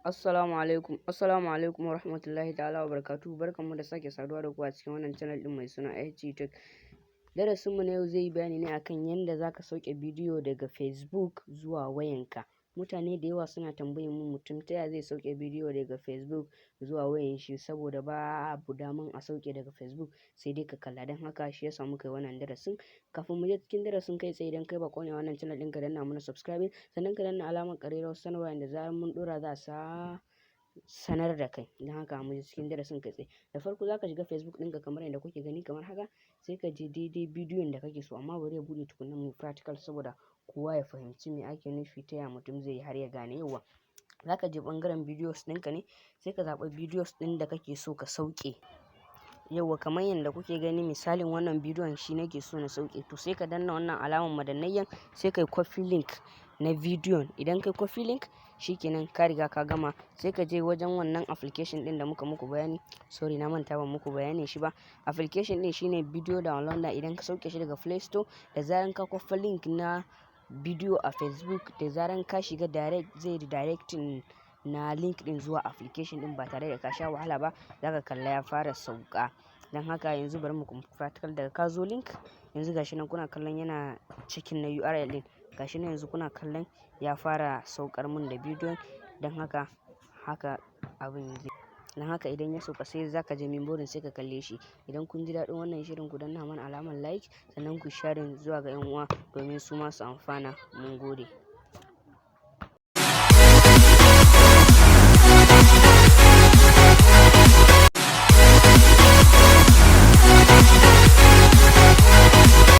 Assalamu alaikum wa rahmatullahi ta'ala wa barakatuhu. Barkanmu da sake saduwa da ku a cikin wannan channel din mai suna HG Tech. Darasinmu na yau zai yi bayani ne akan yadda zaka sauke bidiyo daga Facebook zuwa wayanka. Mutane da yawa suna tambayin mutum ta yaya zai sauke bidiyo daga Facebook zuwa wayan shi, saboda babu daman a sauke daga Facebook sai dai ka kalla. Don haka shi yasa muka yi wannan darasin. Kafin mu je cikin darasin kai tsaye, idan kai ba ne wannan channel din, ka danna mana subscribe, sannan ka danna alamar ƙararrawar sanarwa inda zarar mun dora za sa sanar da kai. Don haka mu je cikin darasin kai tsaye. Da farko zaka shiga Facebook ɗinka kamar yadda kuke gani kamar haka, sai ka je daidai bidiyon da kake so, amma bari ya buɗe tukunna mu practical saboda kowa ya fahimci me ake nufi, ta ya mutum zai yi har ya gane. Yawa zaka je ɓangaren videos ɗinka ne, sai ka zaɓi videos ɗin da kake so ka sauke. Yawa kamar yadda kuke gani, misalin wannan bidiyon shi nake so na sauke, to sai ka danna wannan alamar madannayyan, sai kai copy link na bidiyon. Idan kai copy link shikenan ka riga ka gama, sai ka je wajen wannan application din da muka muku bayani. Sorry, na manta ban muku bayani shi ba. Application din shine Video Downloader. Idan ka sauke shi daga Play Store, da zaran ka copy link na bidiyo a Facebook, da zaran ka shiga direct zai redirecting na link din zuwa application din ba tare da ka sha wahala ba. Zaka kalla ya fara sauka. Don haka yanzu bari mu practical. Daga ka zo link, yanzu gashi nan kuna kallon yana cikin na URL din. Gashi nan yanzu kuna kallon ya fara saukar mun da bidiyon. Don haka abin zai. Don haka idan ya sauka sai zaka je memory sai ka kalle shi. Idan kun ji daɗin wannan shirin, ku danna mana alamar like, sannan ku share zuwa ga 'yan uwa domin su ma su amfana. Mun gode.